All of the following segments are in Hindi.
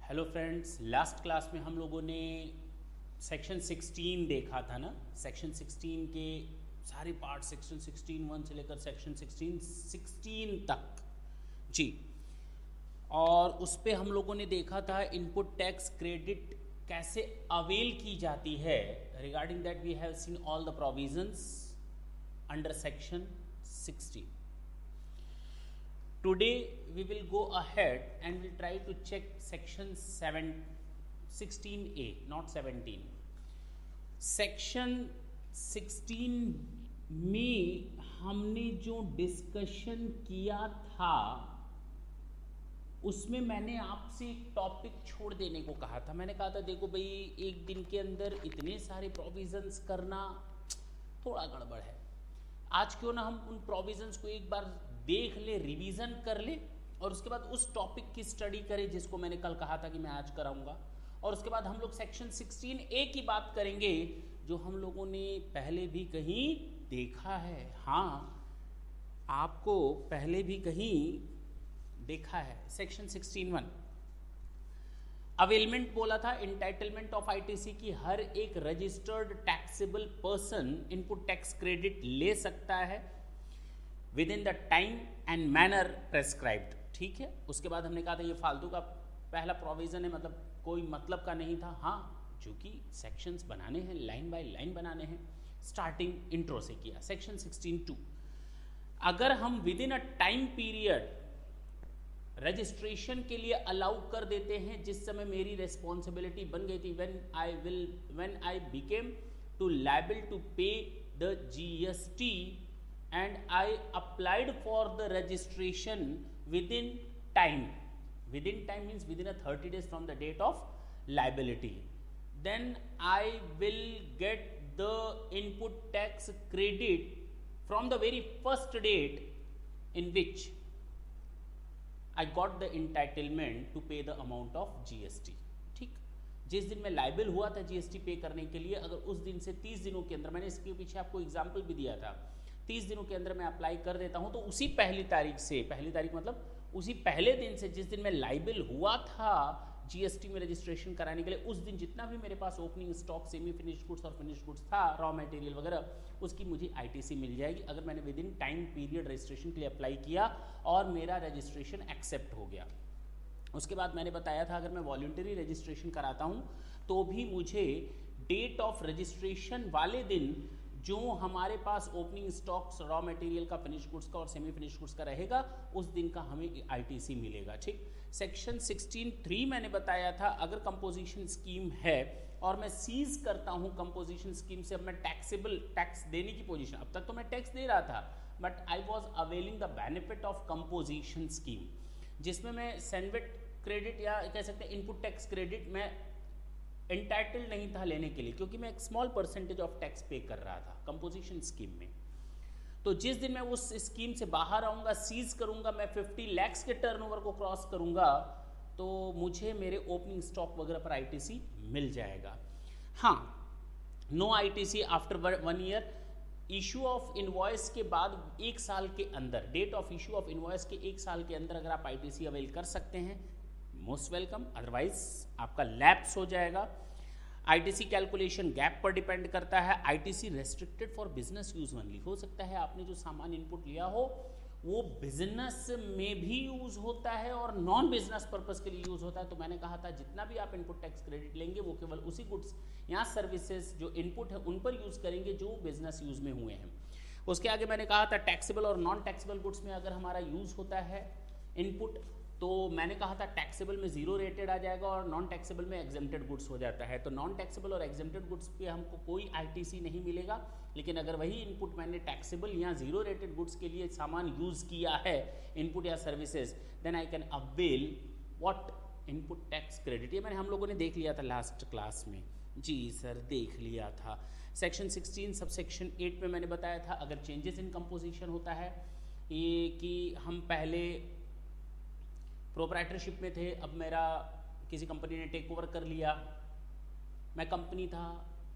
हेलो फ्रेंड्स, लास्ट क्लास में हम लोगों ने सेक्शन 16 देखा था ना। सेक्शन 16 के सारे पार्ट, सेक्शन 16(1) से लेकर सेक्शन 16 तक जी। और उस पे हम लोगों ने देखा था इनपुट टैक्स क्रेडिट कैसे अवेल की जाती है। Regarding that we have seen all the provisions under section 16. Today we will go ahead and we'll try to check section 16A, not 17. Section 16 में हमने जो डिस्कशन किया था उसमें मैंने आपसे एक टॉपिक छोड़ देने को कहा था। मैंने कहा था देखो भाई, एक दिन के अंदर इतने सारे प्रोविजंस करना थोड़ा गड़बड़ है। आज क्यों ना हम उन प्रोविजंस को एक बार देख ले, रिवीजन कर ले और उसके बाद उस टॉपिक की स्टडी करें जिसको मैंने कल कहा था कि मैं आज कराऊंगा। और उसके बाद हम लोग सेक्शन 16A की बात करेंगे जो हम लोगों ने पहले भी कहीं देखा है। हाँ, आपको पहले भी कहीं देखा है। सेक्शन 16(1) अवेलमेंट बोला था, इंटाइटलमेंट ऑफ आईटीसी की हर एक registered taxable person input tax credit ले सकता है with in the time and manner prescribed. ठीक है, उसके बाद हमने कहा था ये फालतू का पहला प्रोविजन है, मतलब कोई मतलब का नहीं था। हाँ, चूंकि सेक्शंस बनाने हैं, लाइन बाय लाइन बनाने हैं, स्टार्टिंग इंट्रो से किया। सेक्शन 16(2) अगर हम with in a time period registration के लिए अलाउ कर देते हैं, जिस समय मेरी रेस्पॉन्सिबिलिटी बन गई थी, when I became to liable to pay the GST and I applied for the registration within time. Within time means within a 30 days from the date of liability. Then I will get the input tax credit from the very first date in which I got the entitlement to pay the amount of GST. ठीक, जिस दिन मैं लाइबल हुआ था GST पे करने के लिए, अगर उस दिन से 30 दिनों के अंदर, मैंने इसके पीछे आपको एग्जाम्पल भी दिया था, 30 दिनों के अंदर मैं अप्लाई कर देता हूं तो उसी पहली तारीख मतलब उसी पहले दिन से जिस दिन मैं लाइबल हुआ था GST में रजिस्ट्रेशन कराने के लिए, उस दिन जितना भी मेरे पास opening stock, semi finished goods और फिनिश्ड गुड्स था, रॉ मटेरियल वगैरह, उसकी मुझे ITC मिल जाएगी अगर मैंने within time period registration के लिए अप्लाई किया और मेरा रजिस्ट्रेशन एक्सेप्ट हो गया। उसके बाद मैंने बताया था अगर मैं वॉलंटरी रजिस्ट्रेशन कराता हूँ तो भी मुझे डेट ऑफ रजिस्ट्रेशन वाले दिन जो हमारे पास ओपनिंग स्टॉक्स, रॉ मटेरियल का, फिनिश गुड्स का और सेमी फिनिश गुड्स का रहेगा, उस दिन का हमें ITC मिलेगा। ठीक, सेक्शन 16(3) मैंने बताया था अगर कंपोजिशन स्कीम है और मैं सीज करता हूं कंपोजिशन स्कीम से, अब मैं टैक्सेबल टैक्स देने की पोजीशन, अब तक तो मैं टैक्स दे रहा था but I was availing the benefit of composition scheme, जिसमें मैं सैंडविच क्रेडिट या कह सकते हैं इनपुट टैक्स क्रेडिट मैं एंटाइटल्ड नहीं था लेने के लिए, क्योंकि मैं एक स्मॉल परसेंटेज ऑफ टैक्स पे कर रहा था कंपोजिशन स्कीम में। तो जिस दिन मैं उस स्कीम से बाहर आऊंगा, सीज करूंगा, मैं 50 लाख के टर्नओवर को क्रॉस करूंगा तो मुझे मेरे ओपनिंग स्टॉक वगैरह पर ITC मिल जाएगा। हाँ, no ITC after 1 year. Issue of invoice के बाद 1 साल के अंदर, date of issue of invoice के 1 साल के अंदर अगर आप ITC अवेल कर सकते हैं, मोस्ट वेलकम, अदरवाइज आपका लैप्स हो जाएगा। ITC कैलकुलेशन गैप पर डिपेंड करता है। ITC restricted for business use only. हो सकता है आपने जो सामान इनपुट लिया हो वो बिजनेस में भी यूज होता है और नॉन बिजनेस पर्पस के लिए यूज होता है। तो मैंने कहा था जितना भी आप इनपुट टैक्स क्रेडिट लेंगे वो केवल उसी गुड्स या सर्विसेज जो इनपुट है उन पर यूज करेंगे जो बिजनेस यूज में हुए हैं। उसके आगे मैंने कहा था टैक्सेबल और नॉन टैक्सेबल गुड्स में अगर हमारा यूज होता है इनपुट, तो मैंने कहा था टैक्सेबल में 0 रेटेड आ जाएगा और नॉन टैक्सेबल में एग्जेम्प्टेड गुड्स हो जाता है। तो नॉन टैक्सेबल और एग्जेम्प्टेड गुड्स पे हमको कोई ITC नहीं मिलेगा, लेकिन अगर वही इनपुट मैंने टैक्सेबल या 0 रेटेड गुड्स के लिए सामान यूज किया है, इनपुट या services, then I can avail what input tax credit. ये मैंने हम लोगों ने देख लिया था लास्ट क्लास में। जी सर, देख लिया था। सेक्शन 16 सब सेक्शन 8 में मैंने बताया था अगर चेंजेस इन कंपोजिशन होता है, ये कि हम पहले प्रोप्राइटरशिप में थे, अब मेरा किसी कंपनी ने टेक ओवर कर लिया, मैं कंपनी था,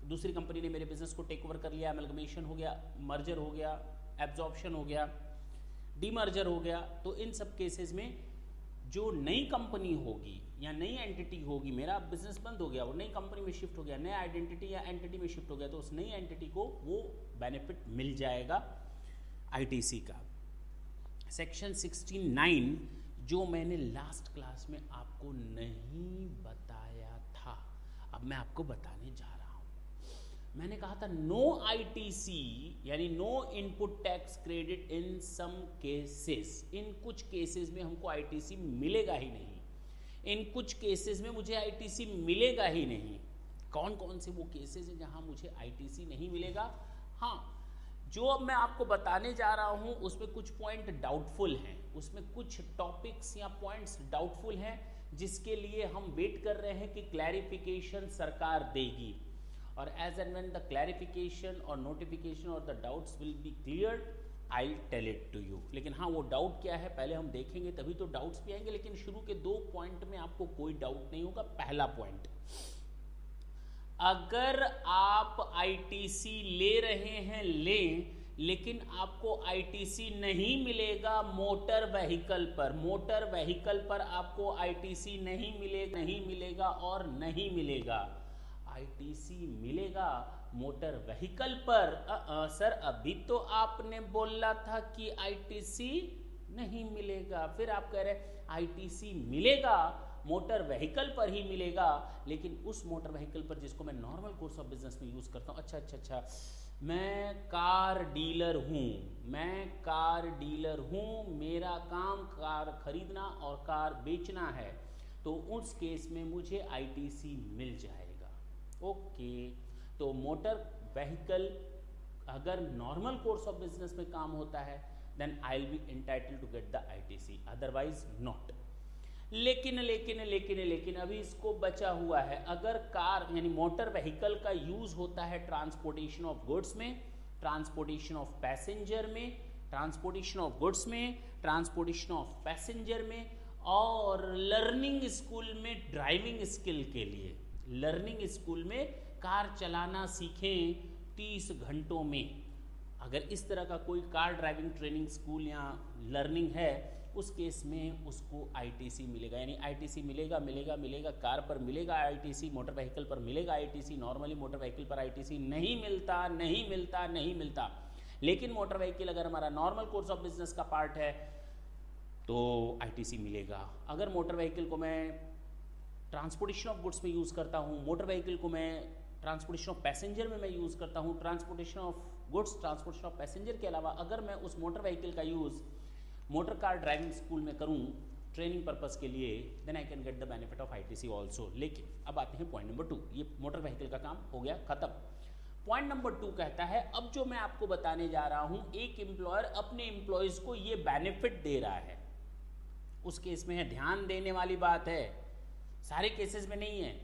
दूसरी कंपनी ने मेरे बिजनेस को टेक ओवर कर लिया, अमलगमेशन हो गया, मर्जर हो गया, एब्जॉर्प्शन हो गया, डीमर्जर हो गया। तो इन सब केसेस में जो नई कंपनी होगी या नई एंटिटी होगी, मेरा बिजनेस बंद हो गया और नई कंपनी में शिफ्ट हो गया, नया आइडेंटिटी या एंटिटी में शिफ्ट हो गया, तो उस नई एंटिटी को वो बेनिफिट मिल जाएगा आईटीसी का। सेक्शन 69 जो मैंने लास्ट क्लास में आपको नहीं बताया था, अब मैं आपको बताने जा रहा हूं। मैंने कहा था नो आईटीसी यानी no input tax credit in some cases, इन कुछ केसेस में हमको आईटीसी मिलेगा ही नहीं, इन कुछ केसेस में मुझे आईटीसी मिलेगा ही नहीं। कौन कौन से वो केसेस हैं जहां मुझे आईटीसी नहीं मिलेगा? हाँ, जो अब मैं आपको बताने जा रहा हूं उसमें कुछ पॉइंट डाउटफुल हैं, उसमें कुछ टॉपिक्स या पॉइंट्स डाउटफुल हैं जिसके लिए हम वेट कर रहे हैं कि क्लैरिफिकेशन सरकार देगी, और as and when the clarification और नोटिफिकेशन और the doubts will be cleared I will tell it to you. लेकिन हाँ, वो डाउट क्या है पहले हम देखेंगे, तभी तो डाउट्स भी आएंगे। लेकिन शुरू के 2 पॉइंट में आपको कोई डाउट नहीं होगा। पहला पॉइंट, अगर आप आईटीसी ले रहे हैं लें, लेकिन आपको आईटीसी नहीं मिलेगा मोटर व्हीकल पर, मोटर व्हीकल पर आपको आईटीसी नहीं मिलेगा और नहीं मिलेगा। आईटीसी मिलेगा मोटर व्हीकल पर। सर अभी तो आपने बोला था कि आईटीसी नहीं मिलेगा, फिर आप कह रहे आईटीसी मिलेगा मोटर व्हीकल पर ही मिलेगा, लेकिन उस मोटर व्हीकल पर जिसको मैं नॉर्मल कोर्स ऑफ बिजनेस में यूज करता हूँ। अच्छा, मैं कार डीलर हूँ, मेरा काम कार खरीदना और कार बेचना है, तो उस केस में मुझे आईटीसी मिल जाएगा। ओके, तो मोटर व्हीकल अगर नॉर्मल कोर्स ऑफ बिजनेस में काम होता है then I will be entitled to get the ITC, otherwise not. लेकिन अभी इसको बचा हुआ है, अगर कार यानी मोटर व्हीकल का यूज होता है ट्रांसपोर्टेशन ऑफ गुड्स में, ट्रांसपोर्टेशन ऑफ पैसेंजर में, ट्रांसपोर्टेशन ऑफ गुड्स में, ट्रांसपोर्टेशन ऑफ पैसेंजर में, और लर्निंग स्कूल में ड्राइविंग स्किल के लिए, लर्निंग स्कूल में कार चलाना सीखें 30 घंटों में। अगर इस तरह का कोई कार ड्राइविंग ट्रेनिंग स्कूल या लर्निंग है, उस केस में उसको आईटीसी मिलेगा। यानी आईटीसी मिलेगा, कार पर मिलेगा आईटीसी, मोटर व्हीकल पर मिलेगा आईटीसी। नॉर्मली मोटर व्हीकल पर आईटीसी नहीं मिलता। लेकिन मोटर व्हीकल अगर हमारा नॉर्मल कोर्स ऑफ बिजनेस का पार्ट है तो आईटीसी मिलेगा। अगर मोटर व्हीकल को मैं ट्रांसपोर्टेशन ऑफ गुड्स में यूज़ करता हूँ, मोटर व्हीकल को मैं ट्रांसपोर्टेशन ऑफ पैसेंजर में मैं यूज़ करता हूँ, transportation of goods, transportation of passenger के अलावा अगर मैं उस मोटर व्हीकल का use motor car driving school में करूं ट्रेनिंग पर्पस के लिए, then I can get the benefit of ITC also. लेकिन अब आते हैं पॉइंट नंबर 2, ये मोटर व्हीकल का काम हो गया खत्म। पॉइंट नंबर 2 कहता है, अब जो मैं आपको बताने जा रहा हूं, एक एम्प्लॉयर अपने एम्प्लॉयज को ये बेनिफिट दे रहा है, उस केस में है, ध्यान देने वाली बात है, सारे केसेस में नहीं है।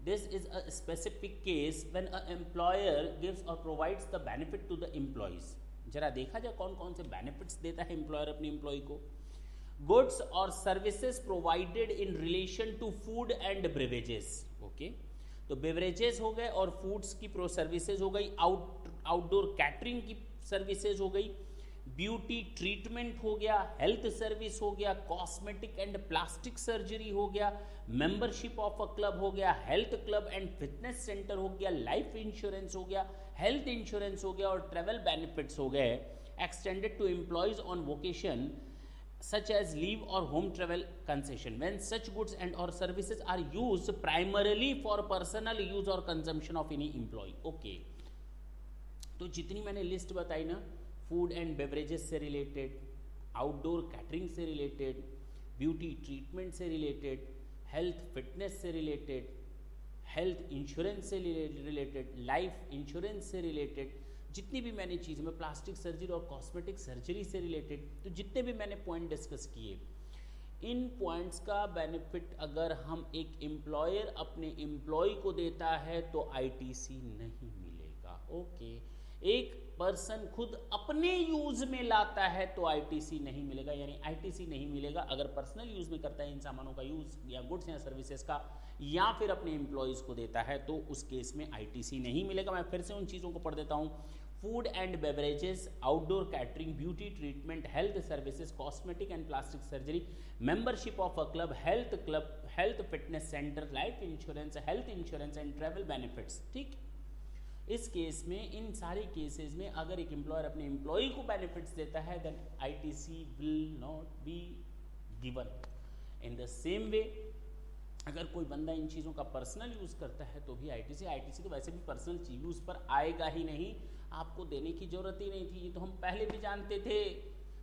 This is a specific case when a employer gives और provides the benefit to the employees. जरा देखा जाए कौन कौन से बेनिफिट्स देता है एम्प्लॉयर अपने एम्प्लॉय को। गुड्स और services provided in relation to food and beverages. Okay, तो बेवरेजेस हो गए और फूड्स की सर्विसेज हो गई, आउटडोर कैटरिंग की सर्विसेज हो गई, ब्यूटी ट्रीटमेंट हो गया, हेल्थ सर्विस हो गया, कॉस्मेटिक एंड प्लास्टिक सर्जरी हो गया, मेंबरशिप ऑफ अ क्लब हो गया, health club and fitness centre हो गया, लाइफ इंश्योरेंस हो गया, हेल्थ इंश्योरेंस हो गया, और ट्रेवल बेनिफिट्स हो गए extended to employees on vocation such as leave or home travel concession when such goods and or services are used primarily for personal use or consumption of any employee. Okay, तो जितनी मैंने लिस्ट बताई ना, फूड एंड बेवरेजेस से रिलेटेड, आउटडोर कैटरिंग से रिलेटेड, ब्यूटी ट्रीटमेंट से रिलेटेड, हेल्थ फिटनेस से रिलेटेड, हेल्थ इंश्योरेंस से रिलेटेड, लाइफ इंश्योरेंस से रिलेटेड, जितनी भी मैंने चीज़ में प्लास्टिक सर्जरी और कॉस्मेटिक सर्जरी से रिलेटेड, तो जितने भी मैंने पॉइंट डिस्कस किए, इन पॉइंट्स का बेनिफिट अगर हम एक एम्प्लॉयर अपने एम्प्लॉय को देता है तो आईटीसी नहीं मिलेगा। ओके, एक पर्सन खुद अपने यूज में लाता है तो आईटीसी नहीं मिलेगा, यानी आईटीसी नहीं मिलेगा। अगर पर्सनल यूज में करता है इन सामानों का यूज या गुड्स या सर्विसेज का, या फिर अपने एम्प्लॉयज को देता है, तो उस केस में आईटीसी नहीं मिलेगा। मैं फिर से उन चीज़ों को पढ़ देता हूँ। Food and beverages, outdoor catering, beauty treatment, health services, cosmetic and plastic surgery, membership of a club, health fitness centre, life insurance, health insurance and travel benefits. ठीक, इस केस में, इन सारे केसेस में अगर एक एम्प्लॉयर अपने एम्प्लॉय को बेनिफिट्स देता है then ITC will not be given. In the same way अगर कोई बंदा इन चीज़ों का पर्सनल यूज़ करता है तो भी आईटीसी तो वैसे भी पर्सनल यूज़ पर आएगा ही नहीं, आपको देने की ज़रूरत ही नहीं थी, ये तो हम पहले भी जानते थे।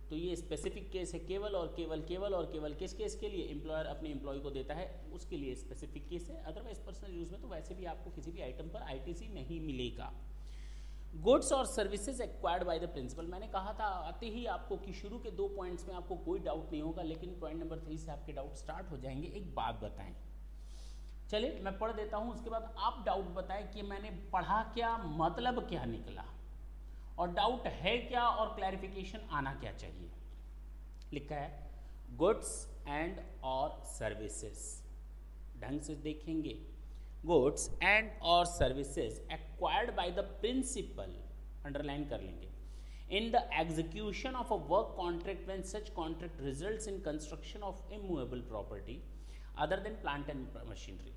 तो ये स्पेसिफिक केस है केवल और केवल किस केस के लिए, एम्प्लॉयर अपने एम्प्लॉय को देता है उसके लिए स्पेसिफिक केस है। अदरवाइज पर्सनल यूज़ में तो वैसे भी आपको किसी भी आइटम पर आईटीसी नहीं मिलेगा। गुड्स और services acquired by the principal, मैंने कहा था आते ही आपको कि शुरू के 2 पॉइंट्स में आपको कोई डाउट नहीं होगा, लेकिन पॉइंट नंबर 3 से आपके डाउट स्टार्ट हो जाएंगे। एक बात बताएं, चलिए मैं पढ़ देता हूं, उसके बाद आप डाउट बताएं कि मैंने पढ़ा क्या, मतलब क्या निकला, और डाउट है क्या, और क्लैरिफिकेशन आना क्या चाहिए। लिखा है गुड्स एंड और सर्विसेज, ढंग से देखेंगे, गुड्स एंड और services acquired by the principal, underline कर लेंगे, in the execution of a work contract when such contract results in construction of immovable property other than plant and machinery।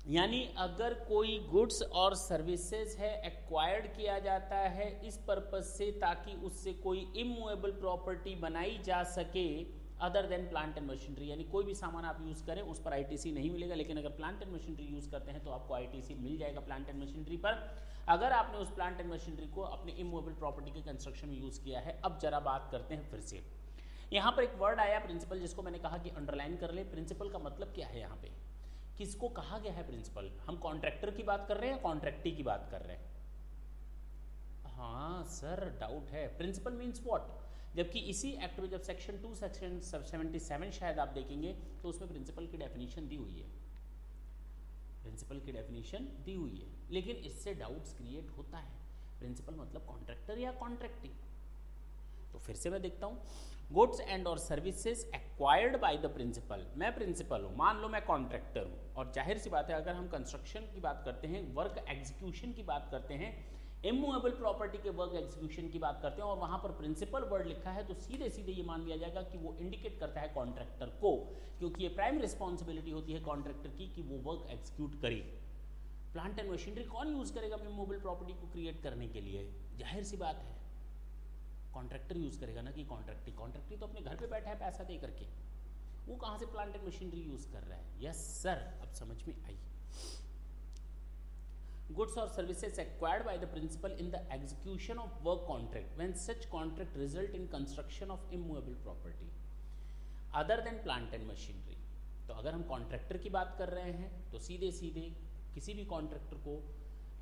यानी अगर कोई गुड्स और सर्विसेज है एक्वायर्ड किया जाता है इस पर्पज से ताकि उससे कोई इमूवेबल प्रॉपर्टी बनाई जा सके other than plant and machinery, यानी कोई भी सामान आप यूज़ करें उस पर आईटीसी नहीं मिलेगा, लेकिन अगर प्लांट एंड मशीनरी यूज़ करते हैं तो आपको आईटीसी मिल जाएगा प्लांट एंड मशीनरी पर, अगर आपने उस प्लांट एंड मशीनरी को अपने इमूवेबल प्रॉपर्टी के कंस्ट्रक्शन में यूज़ किया है। अब जरा बात करते हैं फिर से, यहाँ पर एक वर्ड आया प्रिंसिपल, जिसको मैंने कहा कि अंडरलाइन कर ले। प्रिंसिपल का मतलब क्या है, यहाँ पे किसको कहा गया है प्रिंसिपल? हम कॉन्ट्रैक्टर की बात कर रहे हैं या कॉन्ट्रैक्टी की बात कर रहे हैं? हाँ सर डाउट है, प्रिंसिपल मीन्स व्हाट, जबकि इसी एक्ट में जब सेक्शन 2 सेक्शन 77 शायद आप देखेंगे तो उसमें प्रिंसिपल की डेफिनेशन दी हुई है, प्रिंसिपल की डेफिनेशन दी हुई है, लेकिन इससे डाउट्स क्रिएट होता है, प्रिंसिपल मतलब कॉन्ट्रैक्टर या कॉन्ट्रैक्टिंग। तो फिर से मैं देखता हूँ, गुड्स एंड और services acquired by the principal, मैं प्रिंसिपल हूँ, मान लो मैं कॉन्ट्रैक्टर हूँ, और जाहिर सी बात है अगर हम कंस्ट्रक्शन की बात करते हैं, वर्क एग्जीक्यूशन की बात करते हैं, इमूवेबल प्रॉपर्टी के वर्क एग्जीक्यूशन की बात करते हैं और वहाँ पर प्रिंसिपल वर्ड लिखा है, तो सीधे सीधे ये मान लिया जाएगा कि वो इंडिकेट करता है कॉन्ट्रैक्टर को, क्योंकि ये प्राइम रिस्पॉन्सिबिलिटी होती है कॉन्ट्रैक्टर की कि वो वर्क एग्जीक्यूट करे। प्लांट एंड मशीनरी कौन यूज़ करेगा इमूवेबल प्रॉपर्टी को क्रिएट करने के लिए? जाहिर सी बात है कॉन्ट्रैक्टर यूज़ करेगा ना कि कॉन्ट्रैक्टी। कॉन्ट्रैक्टी तो अपने घर पे बैठा है पैसा दे करके, वो कहाँ से प्लांट एंड मशीनरी यूज़ कर रहा है? यस सर, अब समझ में आई। Goods or services acquired by the principal in the execution of work contract when such contract result in construction of immovable property other than plant and machinery। तो अगर हम कॉन्ट्रैक्टर की बात कर रहे हैं तो सीधे सीधे किसी भी कॉन्ट्रैक्टर को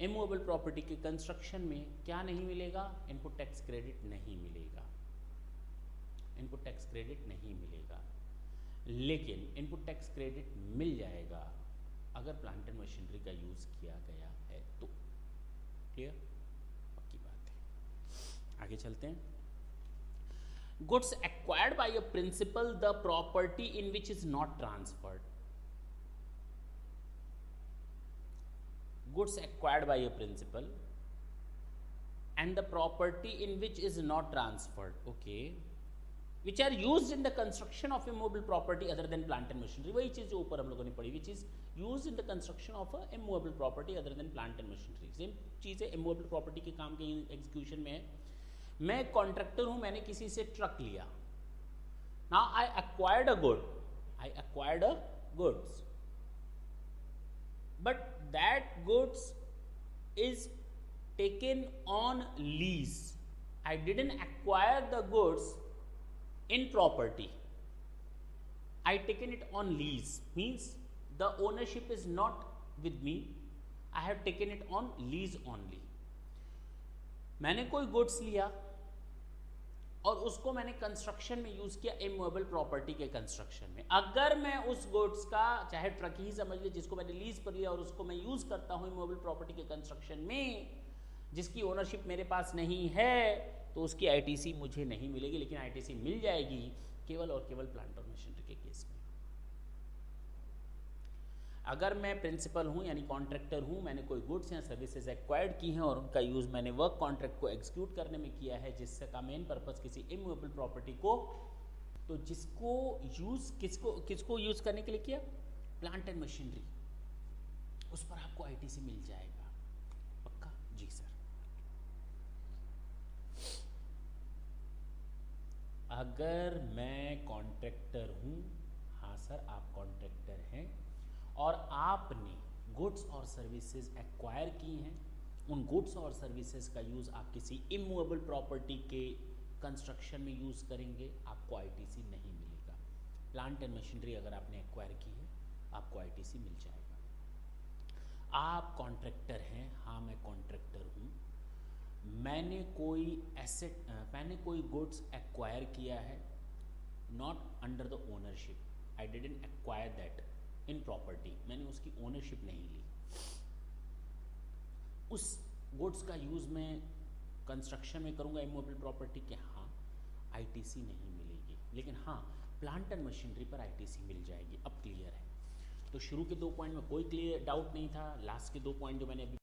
इमूवेबल प्रॉपर्टी के कंस्ट्रक्शन में क्या नहीं मिलेगा? इनपुट टैक्स क्रेडिट नहीं मिलेगा, इनपुट टैक्स क्रेडिट नहीं मिलेगा, लेकिन इनपुट टैक्स क्रेडिट मिल जाएगा अगर प्लांट एंड मशीनरी का यूज किया गया है तो। क्लियर? पक्की बात है, आगे चलते हैं। Goods acquired by a principal the property in which is not transferred, goods acquired by a principal and the property in which is not transferred, okay, which are used in the construction of immovable property other than plant and machinery। वही चीज जो ऊपर हम लोगों ने पढ़ी, which is used in the construction of a immovable property other than plant and machinery। Same चीज है, immovable property के काम के एग्जीक्यूशन में है। मैं कॉन्ट्रैक्टर हूं, मैंने किसी से ट्रक लिया, now I acquired a good, I acquired a goods, but that goods is taken on lease, I didn't acquire the goods in property, I taken it on lease, means the ownership is not with me, I have taken it on lease only। मैंने कोई गुड्स लिया और उसको मैंने कंस्ट्रक्शन में यूज किया, इमूवेबल प्रॉपर्टी के कंस्ट्रक्शन में। अगर मैं उस गुड्स का, चाहे ट्रक ही समझ लीजिए, जिसको मैंने लीज पर लिया और उसको मैं यूज करता हूं इमूवेबल प्रॉपर्टी के कंस्ट्रक्शन में, जिसकी ओनरशिप मेरे पास नहीं है, तो उसकी आईटीसी मुझे नहीं मिलेगी, लेकिन आईटीसी मिल जाएगी केवल और केवल प्लांट और मशीनरी के केस में। अगर मैं प्रिंसिपल हूँ यानी कॉन्ट्रैक्टर हूँ, मैंने कोई गुड्स या सर्विसेज एक्वायर्ड की हैं और उनका यूज़ मैंने वर्क कॉन्ट्रैक्ट को एग्जीक्यूट करने में किया है, जिसका मेन पर्पस किसी इमूवेबल प्रॉपर्टी को, तो जिसको यूज़ किसको यूज़ करने के लिए किया, प्लांट एंड मशीनरी, उस पर आपको आईटीसी मिल जाएगा। पक्का? जी सर। अगर मैं कॉन्ट्रैक्टर हूँ, हाँ सर आप कॉन्ट्रैक्टर हैं, और आपने गुड्स और सर्विसेज एक्वायर की हैं, उन गुड्स और सर्विसेज का यूज़ आप किसी इमूवेबल प्रॉपर्टी के कंस्ट्रक्शन में यूज़ करेंगे, आपको आईटीसी नहीं मिलेगा। प्लांट एंड मशीनरी अगर आपने एक्वायर की है, आपको आईटीसी मिल जाएगा। आप कॉन्ट्रैक्टर हैं, हाँ मैं कॉन्ट्रैक्टर हूँ, मैंने कोई गुड्स एक्वायर किया है, not under the ownership, I didn't acquire that in property, मैंने उसकी ओनरशिप नहीं ली, उस गुड्स का यूज़ मैं कंस्ट्रक्शन में करूँगा इमूवेबल प्रॉपर्टी के, हाँ आईटीसी नहीं मिलेगी। लेकिन हाँ प्लांट एंड मशीनरी पर आईटीसी मिल जाएगी। अब क्लियर है? तो शुरू के 2 पॉइंट में कोई क्लियर डाउट नहीं था, लास्ट के 2 पॉइंट जो मैंने अभी